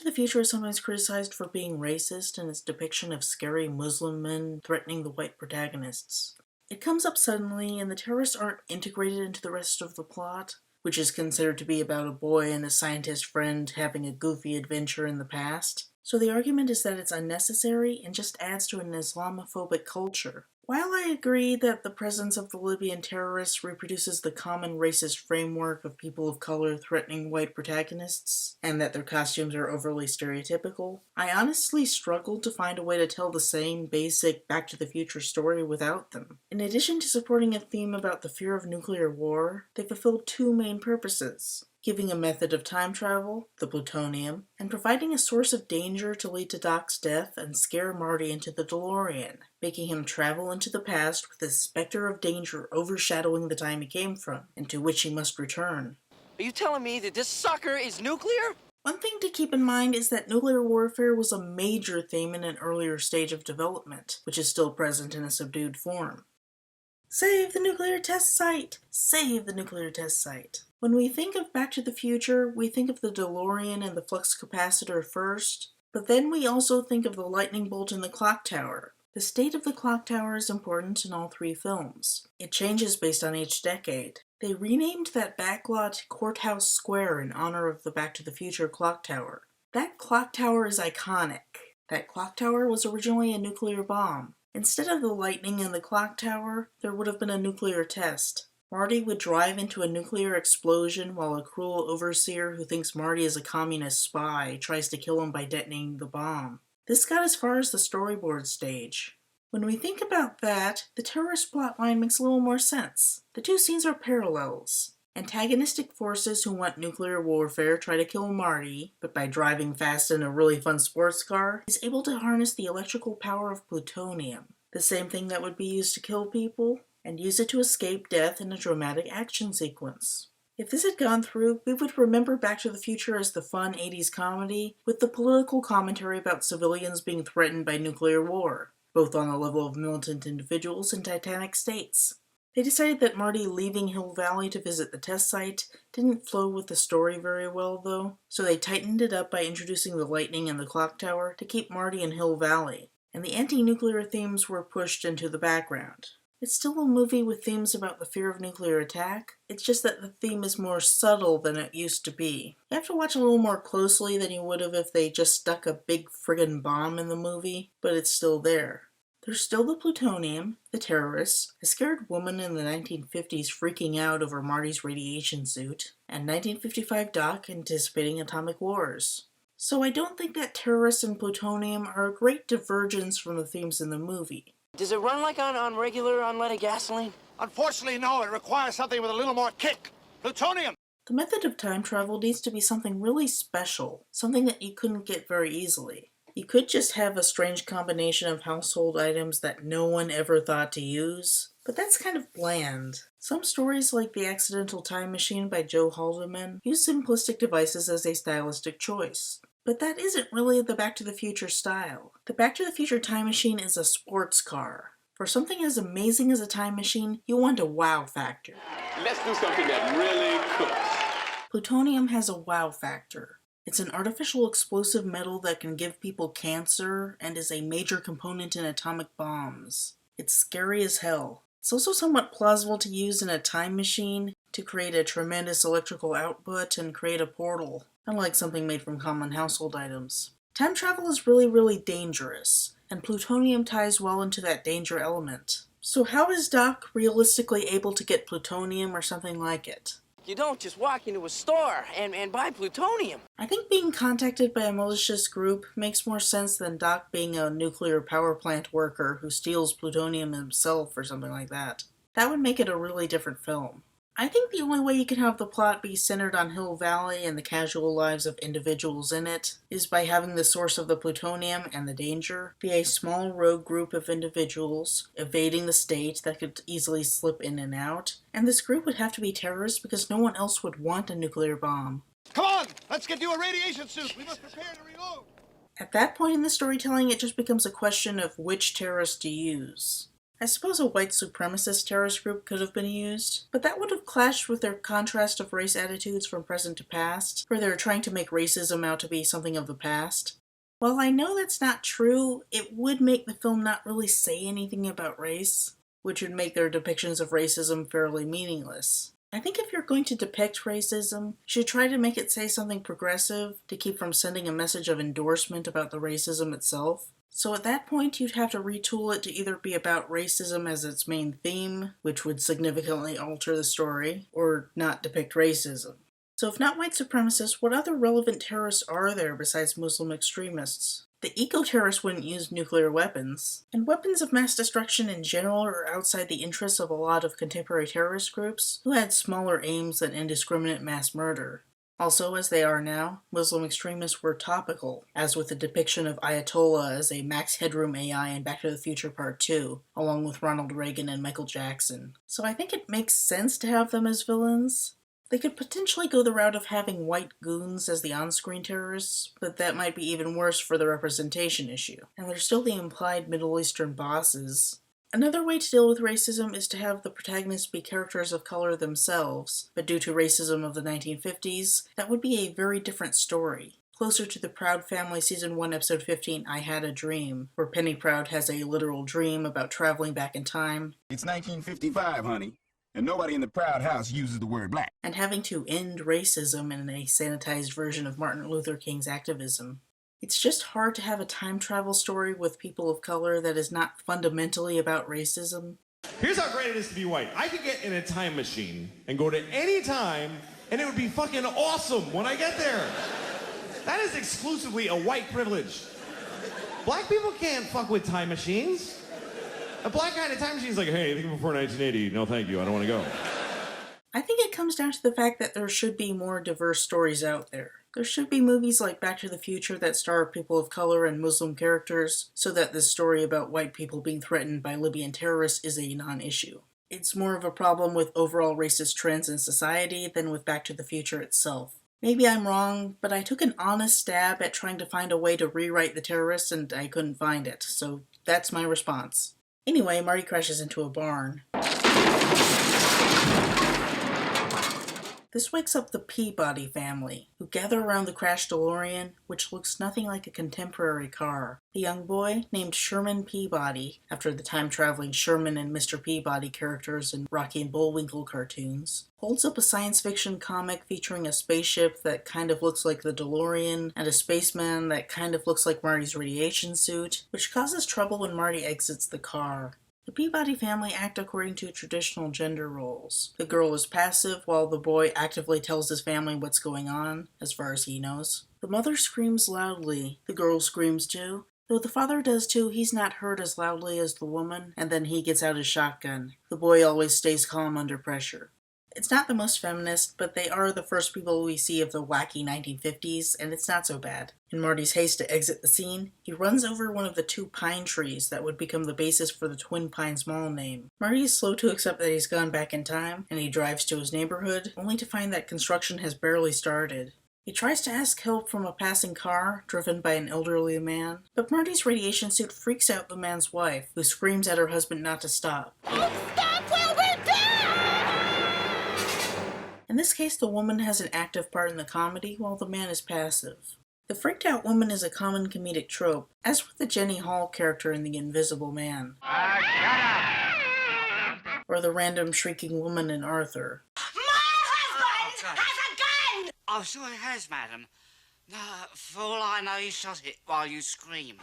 to the Future is sometimes criticized for being racist in its depiction of scary Muslim men threatening the white protagonists. It comes up suddenly, and the terrorists aren't integrated into the rest of the plot, which is considered to be about a boy and a scientist friend having a goofy adventure in the past. So the argument is that it's unnecessary and just adds to an Islamophobic culture. While I agree that the presence of the Libyan terrorists reproduces the common racist framework of people of color threatening white protagonists, and that their costumes are overly stereotypical, I honestly struggled to find a way to tell the same basic Back to the Future story without them. In addition to supporting a theme about the fear of nuclear war, they fulfilled two main purposes: giving a method of time travel, the plutonium, and providing a source of danger to lead to Doc's death and scare Marty into the DeLorean, making him travel into the past with the specter of danger overshadowing the time he came from, and to which he must return. Are you telling me that this sucker is nuclear? One thing to keep in mind is that nuclear warfare was a major theme in an earlier stage of development, which is still present in a subdued form. Save the nuclear test site! Save the nuclear test site! When we think of Back to the Future, we think of the DeLorean and the flux capacitor first, but then we also think of the lightning bolt in the clock tower. The state of the clock tower is important in all three films. It changes based on each decade. They renamed that backlot Courthouse Square in honor of the Back to the Future clock tower. That clock tower is iconic. That clock tower was originally a nuclear bomb. Instead of the lightning in the clock tower, there would have been a nuclear test. Marty would drive into a nuclear explosion while a cruel overseer who thinks Marty is a communist spy tries to kill him by detonating the bomb. This got as far as the storyboard stage. When we think about that, the terrorist plotline makes a little more sense. The two scenes are parallels. Antagonistic forces who want nuclear warfare try to kill Marty, but by driving fast in a really fun sports car, is able to harness the electrical power of plutonium, the same thing that would be used to kill people, and use it to escape death in a dramatic action sequence. If this had gone through, we would remember Back to the Future as the fun 80s comedy with the political commentary about civilians being threatened by nuclear war, both on the level of militant individuals and titanic states. They decided that Marty leaving Hill Valley to visit the test site didn't flow with the story very well, though, so they tightened it up by introducing the lightning and the clock tower to keep Marty in Hill Valley, and the anti-nuclear themes were pushed into the background. It's still a movie with themes about the fear of nuclear attack, it's just that the theme is more subtle than it used to be. You have to watch a little more closely than you would have if they just stuck a big friggin' bomb in the movie, but it's still there. There's still the plutonium, the terrorists, a scared woman in the 1950s freaking out over Marty's radiation suit, and 1955 Doc anticipating atomic wars. So I don't think that terrorists and plutonium are a great divergence from the themes in the movie. Does it run like on regular unleaded gasoline? Unfortunately, no. It requires something with a little more kick. Plutonium! The method of time travel needs to be something really special, something that you couldn't get very easily. You could just have a strange combination of household items that no one ever thought to use, but that's kind of bland. Some stories, like The Accidental Time Machine by Joe Haldeman, use simplistic devices as a stylistic choice. But that isn't really the Back to the Future style. The Back to the Future time machine is a sports car. For something as amazing as a time machine, you want a wow factor. Let's do something that really cooks. Plutonium has a wow factor. It's an artificial explosive metal that can give people cancer and is a major component in atomic bombs. It's scary as hell. It's also somewhat plausible to use in a time machine to create a tremendous electrical output and create a portal, unlike something made from common household items. Time travel is really dangerous, and plutonium ties well into that danger element. So how is Doc realistically able to get plutonium or something like it? You don't just walk into a store and buy plutonium. I think being contacted by a malicious group makes more sense than Doc being a nuclear power plant worker who steals plutonium himself or something like that. That would make it a really different film. I think the only way you can have the plot be centered on Hill Valley and the casual lives of individuals in it is by having the source of the plutonium and the danger be a small rogue group of individuals evading the state that could easily slip in and out, and this group would have to be terrorists because no one else would want a nuclear bomb. Come on! Let's get you a radiation suit! We must prepare to reload! At that point in the storytelling, it just becomes a question of which terrorist to use. I suppose a white supremacist terrorist group could have been used, but that would have clashed with their contrast of race attitudes from present to past, where they're trying to make racism out to be something of the past. While I know that's not true, it would make the film not really say anything about race, which would make their depictions of racism fairly meaningless. I think if you're going to depict racism, you should try to make it say something progressive to keep from sending a message of endorsement about the racism itself. So at that point, you'd have to retool it to either be about racism as its main theme, which would significantly alter the story, or not depict racism. So if not white supremacists, what other relevant terrorists are there besides Muslim extremists? The eco-terrorists wouldn't use nuclear weapons, and weapons of mass destruction in general are outside the interests of a lot of contemporary terrorist groups who had smaller aims than indiscriminate mass murder. Also, as they are now, Muslim extremists were topical, as with the depiction of Ayatollah as a Max Headroom AI in Back to the Future Part 2, along with Ronald Reagan and Michael Jackson. So I think it makes sense to have them as villains. They could potentially go the route of having white goons as the on-screen terrorists, but that might be even worse for the representation issue. And they're still the implied Middle Eastern bosses. Another way to deal with racism is to have the protagonists be characters of color themselves, but due to racism of the 1950s, that would be a very different story. Closer to the Proud Family Season 1 Episode 15, I Had a Dream, where Penny Proud has a literal dream about traveling back in time. It's 1955, honey. And nobody in the Proud House uses the word black. And having to end racism in a sanitized version of Martin Luther King's activism. It's just hard to have a time travel story with people of color that is not fundamentally about racism. Here's how great it is to be white. I could get in a time machine and go to any time, and it would be fucking awesome when I get there. That is exclusively a white privilege. Black people can't fuck with time machines. A black guy in a time machine is like, hey, anything before 1980, no thank you, I don't want to go. I think it comes down to the fact that there should be more diverse stories out there. There should be movies like Back to the Future that star people of color and Muslim characters, so that this story about white people being threatened by Libyan terrorists is a non-issue. It's more of a problem with overall racist trends in society than with Back to the Future itself. Maybe I'm wrong, but I took an honest stab at trying to find a way to rewrite the terrorists and I couldn't find it, so that's my response. Anyway, Marty crashes into a barn. This wakes up the Peabody family, who gather around the crashed DeLorean, which looks nothing like a contemporary car. The young boy, named Sherman Peabody, after the time-traveling Sherman and Mr. Peabody characters in Rocky and Bullwinkle cartoons, holds up a science fiction comic featuring a spaceship that kind of looks like the DeLorean, and a spaceman that kind of looks like Marty's radiation suit, which causes trouble when Marty exits the car. The Peabody family act according to traditional gender roles. The girl is passive, while the boy actively tells his family what's going on, as far as he knows. The mother screams loudly. The girl screams too. Though the father does too, he's not heard as loudly as the woman, and then he gets out his shotgun. The boy always stays calm under pressure. It's not the most feminist, but they are the first people we see of the wacky 1950s, and it's not so bad. In Marty's haste to exit the scene, he runs over one of the two pine trees that would become the basis for the Twin Pines Mall name. Marty is slow to accept that he's gone back in time, and he drives to his neighborhood, only to find that construction has barely started. He tries to ask help from a passing car, driven by an elderly man, but Marty's radiation suit freaks out the man's wife, who screams at her husband not to stop. Stop, we'll be dead! In this case, the woman has an active part in the comedy, while the man is passive. The freaked out woman is a common comedic trope, as with the Jenny Hall character in The Invisible Man. Or the random shrieking woman in Arthur. My husband has a gun! Oh, sure it has, madam. For all I know, you shot it while you scream.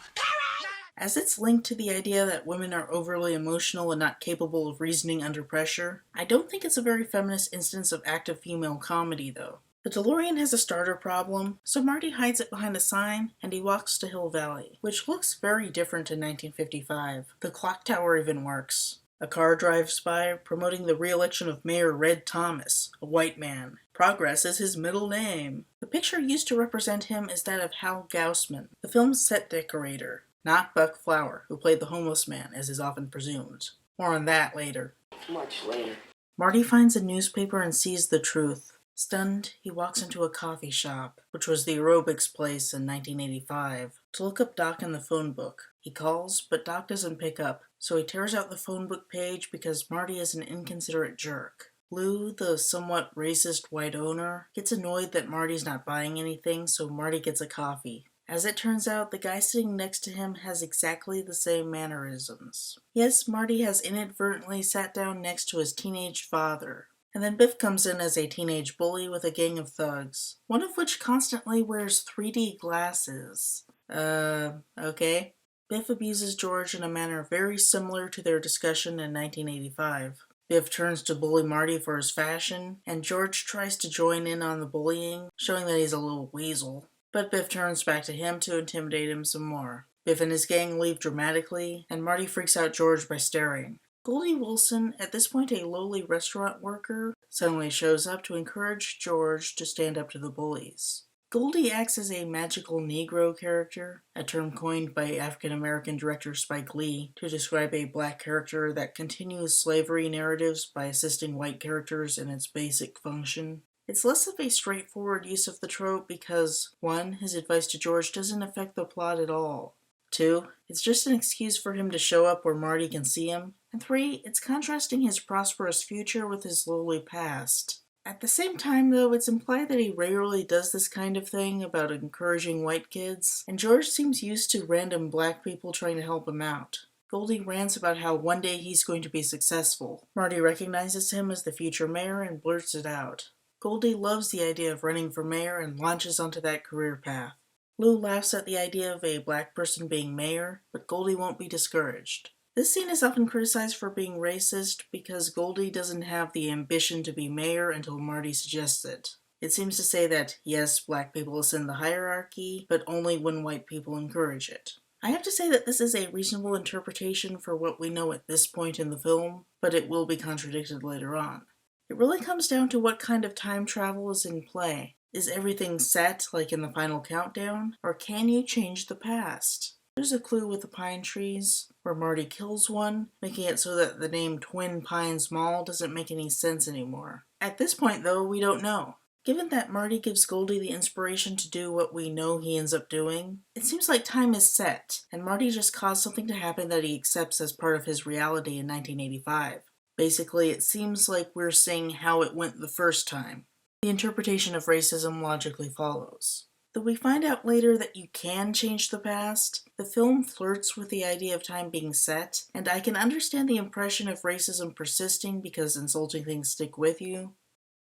As it's linked to the idea that women are overly emotional and not capable of reasoning under pressure, I don't think it's a very feminist instance of active female comedy, though. The DeLorean has a starter problem, so Marty hides it behind a sign, and he walks to Hill Valley, which looks very different in 1955. The clock tower even works. A car drives by, promoting the re-election of Mayor Red Thomas, a white man. Progress is his middle name. The picture used to represent him is that of Hal Gaussman, the film's set decorator, not Buck Flower, who played the homeless man, as is often presumed. More on that later. Much later. Marty finds a newspaper and sees the truth. Stunned, he walks into a coffee shop, which was the aerobics place in 1985, to look up Doc in the phone book. He calls, but Doc doesn't pick up, so he tears out the phone book page because Marty is an inconsiderate jerk. Lou, the somewhat racist white owner, gets annoyed that Marty's not buying anything, so Marty gets a coffee. As it turns out, the guy sitting next to him has exactly the same mannerisms. Yes, Marty has inadvertently sat down next to his teenage father. And then Biff comes in as a teenage bully with a gang of thugs, one of which constantly wears 3D glasses. Okay. Biff abuses George in a manner very similar to their discussion in 1985. Biff turns to bully Marty for his fashion, and George tries to join in on the bullying, showing that he's a little weasel. But Biff turns back to him to intimidate him some more. Biff and his gang leave dramatically, and Marty freaks out George by staring. Goldie Wilson, at this point a lowly restaurant worker, suddenly shows up to encourage George to stand up to the bullies. Goldie acts as a magical Negro character, a term coined by African-American director Spike Lee to describe a black character that continues slavery narratives by assisting white characters in its basic function. It's less of a straightforward use of the trope because, 1, his advice to George doesn't affect the plot at all. 2, it's just an excuse for him to show up where Marty can see him. And 3, it's contrasting his prosperous future with his lowly past. At the same time, though, it's implied that he rarely does this kind of thing about encouraging white kids, and George seems used to random black people trying to help him out. Goldie rants about how one day he's going to be successful. Marty recognizes him as the future mayor and blurts it out. Goldie loves the idea of running for mayor and launches onto that career path. Lou laughs at the idea of a black person being mayor, but Goldie won't be discouraged. This scene is often criticized for being racist because Goldie doesn't have the ambition to be mayor until Marty suggests it. It seems to say that, yes, black people ascend the hierarchy, but only when white people encourage it. I have to say that this is a reasonable interpretation for what we know at this point in the film, but it will be contradicted later on. It really comes down to what kind of time travel is in play. Is everything set, like in the final countdown, or can you change the past? There's a clue with the pine trees, where Marty kills one, making it so that the name Twin Pines Mall doesn't make any sense anymore. At this point, though, we don't know. Given that Marty gives Goldie the inspiration to do what we know he ends up doing, it seems like time is set, and Marty just caused something to happen that he accepts as part of his reality in 1985. Basically, it seems like we're seeing how it went the first time. The interpretation of racism logically follows. Though we find out later that you can change the past, the film flirts with the idea of time being set, and I can understand the impression of racism persisting because insulting things stick with you.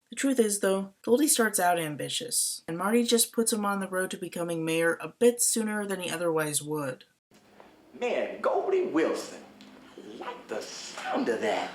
The truth is, though, Goldie starts out ambitious, and Marty just puts him on the road to becoming mayor a bit sooner than he otherwise would. Man, Goldie Wilson, like the sound of that.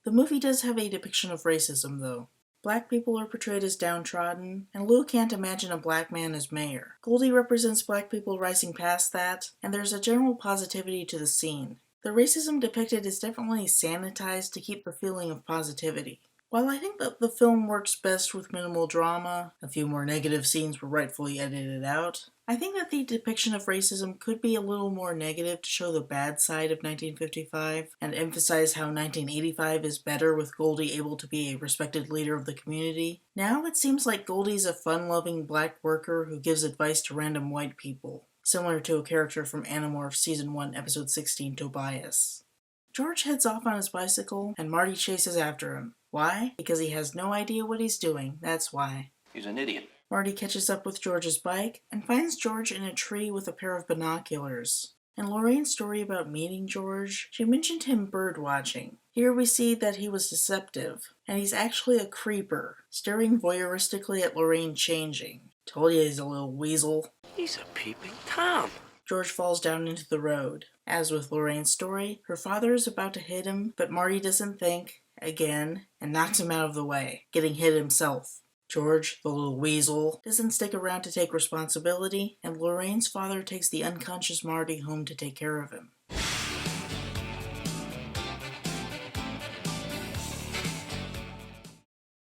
The movie does have a depiction of racism, though. Black people are portrayed as downtrodden, and Lou can't imagine a black man as mayor. Goldie represents black people rising past that, and there's a general positivity to the scene. The racism depicted is definitely sanitized to keep the feeling of positivity. While I think that the film works best with minimal drama, a few more negative scenes were rightfully edited out, I think that the depiction of racism could be a little more negative to show the bad side of 1955 and emphasize how 1985 is better with Goldie able to be a respected leader of the community. Now it seems like Goldie's a fun-loving black worker who gives advice to random white people, similar to a character from Animorphs Season 1, Episode 16, Tobias. George heads off on his bicycle, and Marty chases after him. Why? Because he has no idea what he's doing, that's why. He's an idiot. Marty catches up with George's bike and finds George in a tree with a pair of binoculars. In Lorraine's story about meeting George, she mentioned him bird watching. Here we see that he was deceptive, and he's actually a creeper, staring voyeuristically at Lorraine changing. Told you he's a little weasel. He's a peeping Tom. George falls down into the road. As with Lorraine's story, her father is about to hit him, but Marty doesn't think, again, and knocks him out of the way, getting hit himself. George, the little weasel, doesn't stick around to take responsibility, and Lorraine's father takes the unconscious Marty home to take care of him.